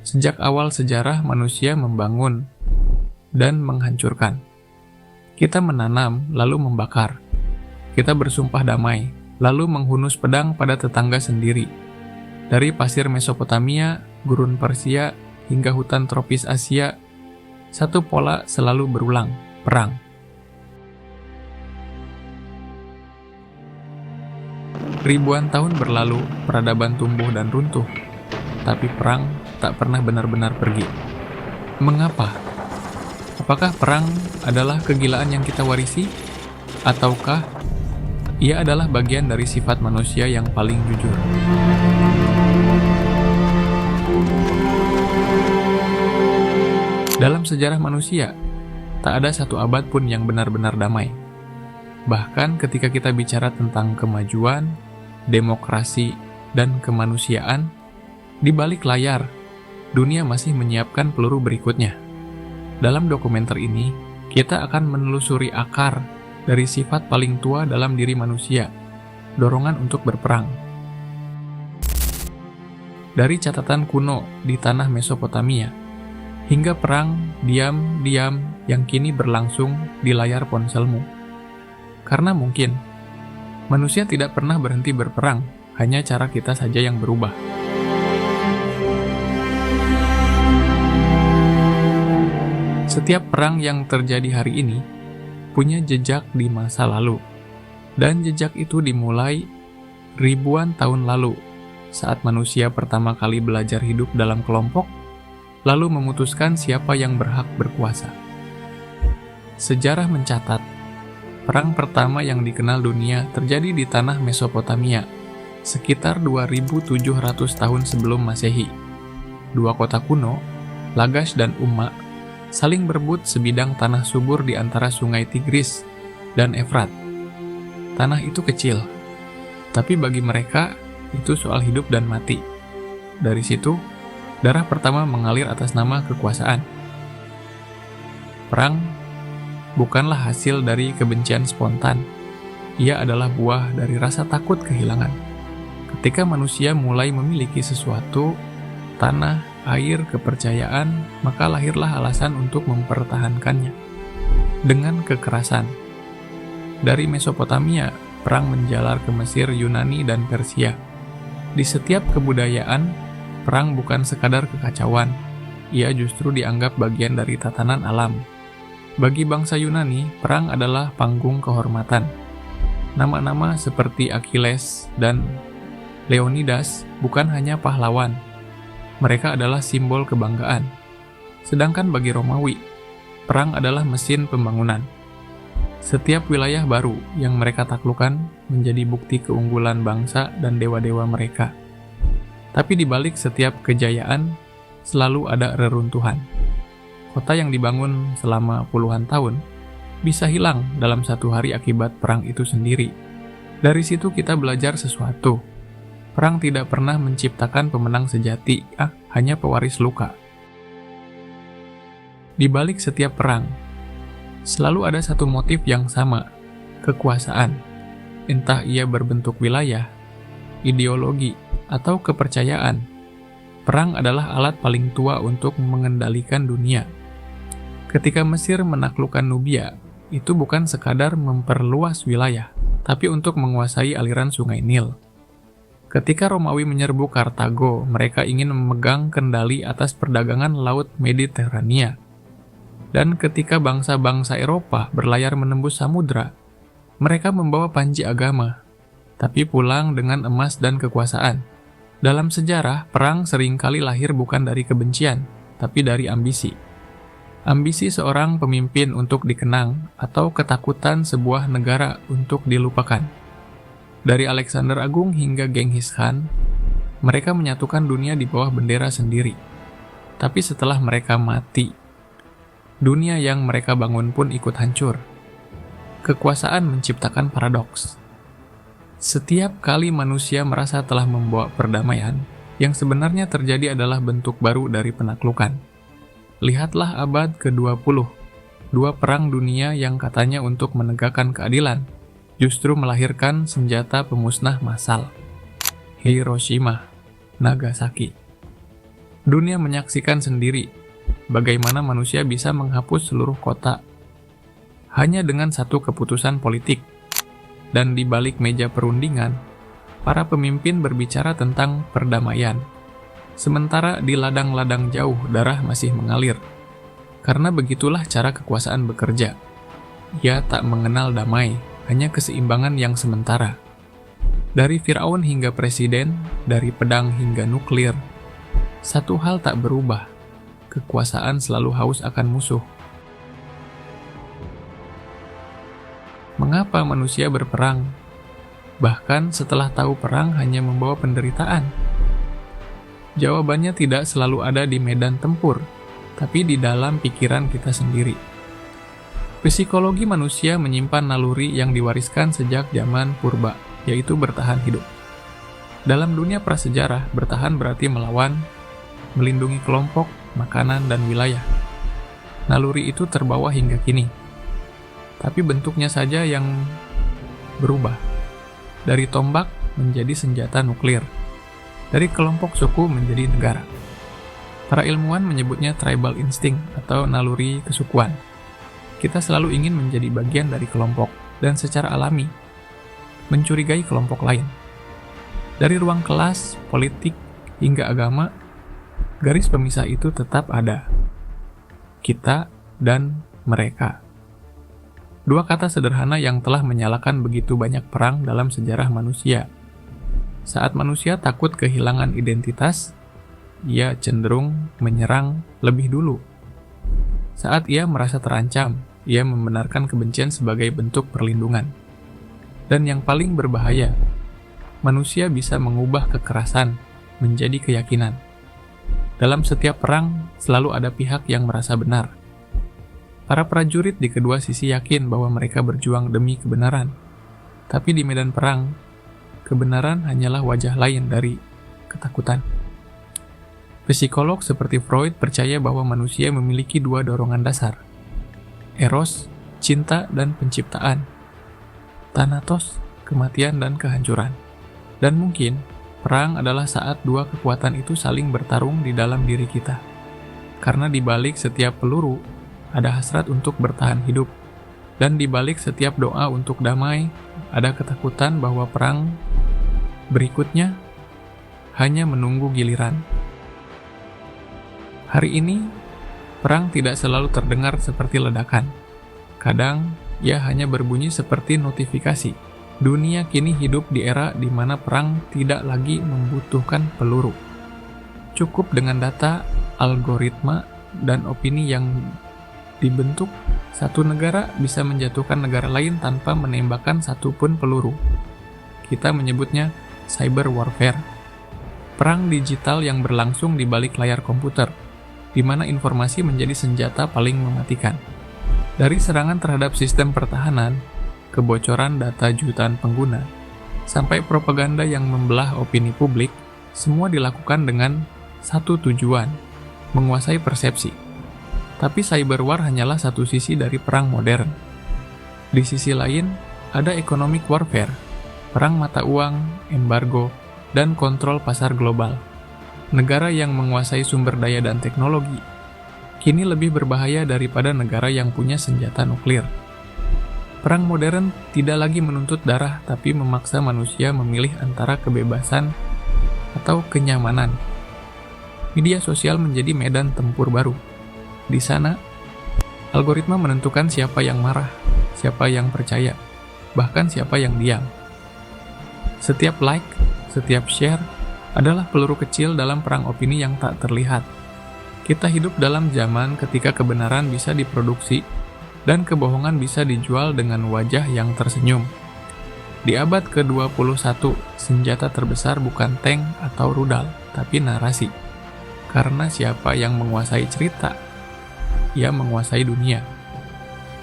Sejak awal sejarah, manusia membangun dan menghancurkan. Kita menanam, lalu membakar. Kita bersumpah damai, lalu menghunus pedang pada tetangga sendiri. Dari pasir Mesopotamia, gurun Persia, hingga hutan tropis Asia, satu pola selalu berulang, perang. Ribuan tahun berlalu, peradaban tumbuh dan runtuh, tapi perang tak pernah benar-benar pergi. Mengapa? Apakah perang adalah kegilaan yang kita warisi? Ataukah ia adalah bagian dari sifat manusia yang paling jujur? Dalam sejarah manusia, tak ada satu abad pun yang benar-benar damai. Bahkan ketika kita bicara tentang kemajuan, demokrasi, dan kemanusiaan, di balik layar, dunia masih menyiapkan peluru berikutnya. Dalam dokumenter ini, kita akan menelusuri akar dari sifat paling tua dalam diri manusia, dorongan untuk berperang. Dari catatan kuno di tanah Mesopotamia, hingga perang diam-diam yang kini berlangsung di layar ponselmu. Karena mungkin, manusia tidak pernah berhenti berperang, hanya cara kita saja yang berubah. Setiap perang yang terjadi hari ini punya jejak di masa lalu, dan jejak itu dimulai ribuan tahun lalu saat manusia pertama kali belajar hidup dalam kelompok, lalu memutuskan siapa yang berhak berkuasa. Sejarah mencatat, perang pertama yang dikenal dunia terjadi di tanah Mesopotamia, sekitar 2700 tahun sebelum Masehi. Dua kota kuno, Lagash dan Umma, saling berebut sebidang tanah subur di antara sungai Tigris dan Efrat. Tanah itu kecil, tapi bagi mereka itu soal hidup dan mati. Dari situ, darah pertama mengalir atas nama kekuasaan. Perang bukanlah hasil dari kebencian spontan. Ia adalah buah dari rasa takut kehilangan. Ketika manusia mulai memiliki sesuatu, tanah, air, kepercayaan, maka lahirlah alasan untuk mempertahankannya. Dengan kekerasan. Dari Mesopotamia, perang menjalar ke Mesir, Yunani, dan Persia. Di setiap kebudayaan, perang bukan sekadar kekacauan. Ia justru dianggap bagian dari tatanan alam. Bagi bangsa Yunani, perang adalah panggung kehormatan. Nama-nama seperti Achilles dan Leonidas bukan hanya pahlawan. Mereka adalah simbol kebanggaan. Sedangkan bagi Romawi, perang adalah mesin pembangunan. Setiap wilayah baru yang mereka taklukkan menjadi bukti keunggulan bangsa dan dewa-dewa mereka. Tapi di balik setiap kejayaan, selalu ada reruntuhan. Kota yang dibangun selama puluhan tahun bisa hilang dalam satu hari akibat perang itu sendiri. Dari situ kita belajar sesuatu. Perang tidak pernah menciptakan pemenang sejati, hanya pewaris luka. Di balik setiap perang, selalu ada satu motif yang sama, kekuasaan. Entah ia berbentuk wilayah, ideologi, atau kepercayaan. Perang adalah alat paling tua untuk mengendalikan dunia. Ketika Mesir menaklukkan Nubia, itu bukan sekadar memperluas wilayah, tapi untuk menguasai aliran sungai Nil. Ketika Romawi menyerbu Kartago, mereka ingin memegang kendali atas perdagangan laut Mediterania. Dan ketika bangsa-bangsa Eropa berlayar menembus samudra, mereka membawa panji agama, tapi pulang dengan emas dan kekuasaan. Dalam sejarah, perang seringkali lahir bukan dari kebencian, tapi dari ambisi. Ambisi seorang pemimpin untuk dikenang, atau ketakutan sebuah negara untuk dilupakan. Dari Alexander Agung hingga Genghis Khan, mereka menyatukan dunia di bawah bendera sendiri. Tapi setelah mereka mati, dunia yang mereka bangun pun ikut hancur. Kekuasaan menciptakan paradoks. Setiap kali manusia merasa telah membawa perdamaian, yang sebenarnya terjadi adalah bentuk baru dari penaklukan. Lihatlah abad ke-20, dua perang dunia yang katanya untuk menegakkan keadilan, justru melahirkan senjata pemusnah massal. Hiroshima, Nagasaki. Dunia menyaksikan sendiri bagaimana manusia bisa menghapus seluruh kota hanya dengan satu keputusan politik. Dan di balik meja perundingan, para pemimpin berbicara tentang perdamaian. Sementara di ladang-ladang jauh darah masih mengalir. Karena begitulah cara kekuasaan bekerja. Ia tak mengenal damai, hanya keseimbangan yang sementara. Dari Firaun hingga presiden, dari pedang hingga nuklir, satu hal tak berubah. Kekuasaan selalu haus akan musuh. Mengapa manusia berperang? Bahkan setelah tahu perang hanya membawa penderitaan. Jawabannya tidak selalu ada di medan tempur, tapi di dalam pikiran kita sendiri. Psikologi manusia menyimpan naluri yang diwariskan sejak zaman purba, yaitu bertahan hidup. Dalam dunia prasejarah, bertahan berarti melawan, melindungi kelompok, makanan, dan wilayah. Naluri itu terbawa hingga kini. Tapi bentuknya saja yang berubah. Dari tombak menjadi senjata nuklir. Dari kelompok suku menjadi negara. Para ilmuwan menyebutnya tribal instinct atau naluri kesukuan. Kita selalu ingin menjadi bagian dari kelompok dan secara alami mencurigai kelompok lain. Dari ruang kelas, politik, hingga agama, garis pemisah itu tetap ada. Kita dan mereka. Dua kata sederhana yang telah menyalakan begitu banyak perang dalam sejarah manusia. Saat manusia takut kehilangan identitas, ia cenderung menyerang lebih dulu. Saat ia merasa terancam, ia membenarkan kebencian sebagai bentuk perlindungan. Dan yang paling berbahaya, manusia bisa mengubah kekerasan menjadi keyakinan. Dalam setiap perang, selalu ada pihak yang merasa benar. Para prajurit di kedua sisi yakin bahwa mereka berjuang demi kebenaran. Tapi di medan perang, kebenaran hanyalah wajah lain dari ketakutan. Psikolog seperti Freud percaya bahwa manusia memiliki dua dorongan dasar. Eros, cinta dan penciptaan. Thanatos, kematian dan kehancuran. Dan mungkin, perang adalah saat dua kekuatan itu saling bertarung di dalam diri kita. Karena di balik setiap peluru, ada hasrat untuk bertahan hidup. Dan di balik setiap doa untuk damai, ada ketakutan bahwa perang berikutnya hanya menunggu giliran. Hari ini, perang tidak selalu terdengar seperti ledakan. Kadang, ia hanya berbunyi seperti notifikasi. Dunia kini hidup di era di mana perang tidak lagi membutuhkan peluru. Cukup dengan data, algoritma, dan opini yang dibentuk, satu negara bisa menjatuhkan negara lain tanpa menembakkan satupun peluru. Kita menyebutnya cyber warfare. Perang digital yang berlangsung di balik layar komputer, di mana informasi menjadi senjata paling mematikan. Dari serangan terhadap sistem pertahanan, kebocoran data jutaan pengguna, sampai propaganda yang membelah opini publik, semua dilakukan dengan satu tujuan, menguasai persepsi. Tapi cyber war hanyalah satu sisi dari perang modern. Di sisi lain, ada economic warfare, perang mata uang, embargo, dan kontrol pasar global. Negara yang menguasai sumber daya dan teknologi, kini lebih berbahaya daripada negara yang punya senjata nuklir. Perang modern tidak lagi menuntut darah, tapi memaksa manusia memilih antara kebebasan atau kenyamanan. Media sosial menjadi medan tempur baru. Di sana, algoritma menentukan siapa yang marah, siapa yang percaya, bahkan siapa yang diam. Setiap like, setiap share, adalah peluru kecil dalam perang opini yang tak terlihat. Kita hidup dalam zaman ketika kebenaran bisa diproduksi, dan kebohongan bisa dijual dengan wajah yang tersenyum. Di abad ke-21, senjata terbesar bukan tank atau rudal, tapi narasi. Karena siapa yang menguasai cerita, ia menguasai dunia.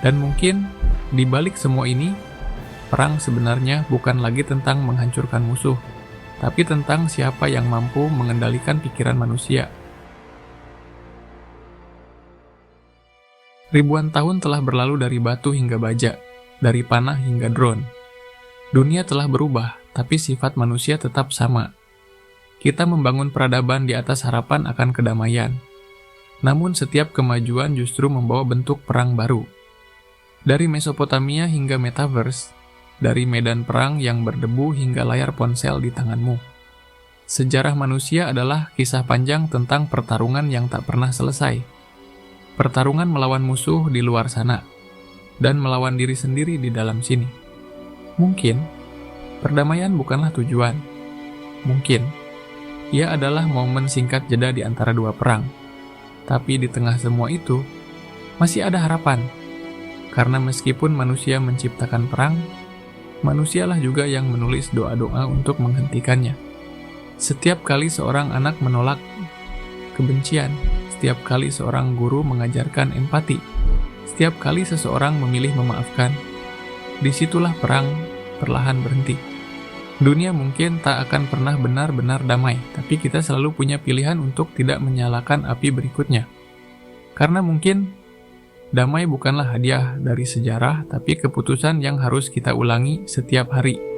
Dan mungkin, di balik semua ini, perang sebenarnya bukan lagi tentang menghancurkan musuh, tapi tentang siapa yang mampu mengendalikan pikiran manusia. Ribuan tahun telah berlalu dari batu hingga baja, dari panah hingga drone. Dunia telah berubah, tapi sifat manusia tetap sama. Kita membangun peradaban di atas harapan akan kedamaian. Namun setiap kemajuan justru membawa bentuk perang baru. Dari Mesopotamia hingga Metaverse, dari medan perang yang berdebu hingga layar ponsel di tanganmu. Sejarah manusia adalah kisah panjang tentang pertarungan yang tak pernah selesai. Pertarungan melawan musuh di luar sana, dan melawan diri sendiri di dalam sini. Mungkin, perdamaian bukanlah tujuan. Mungkin, ia adalah momen singkat jeda di antara dua perang. Tapi di tengah semua itu, masih ada harapan. Karena meskipun manusia menciptakan perang, manusialah juga yang menulis doa-doa untuk menghentikannya. Setiap kali seorang anak menolak kebencian, setiap kali seorang guru mengajarkan empati, setiap kali seseorang memilih memaafkan, disitulah perang perlahan berhenti. Dunia mungkin tak akan pernah benar-benar damai, tapi kita selalu punya pilihan untuk tidak menyalakan api berikutnya. Karena mungkin damai bukanlah hadiah dari sejarah, tapi keputusan yang harus kita ulangi setiap hari.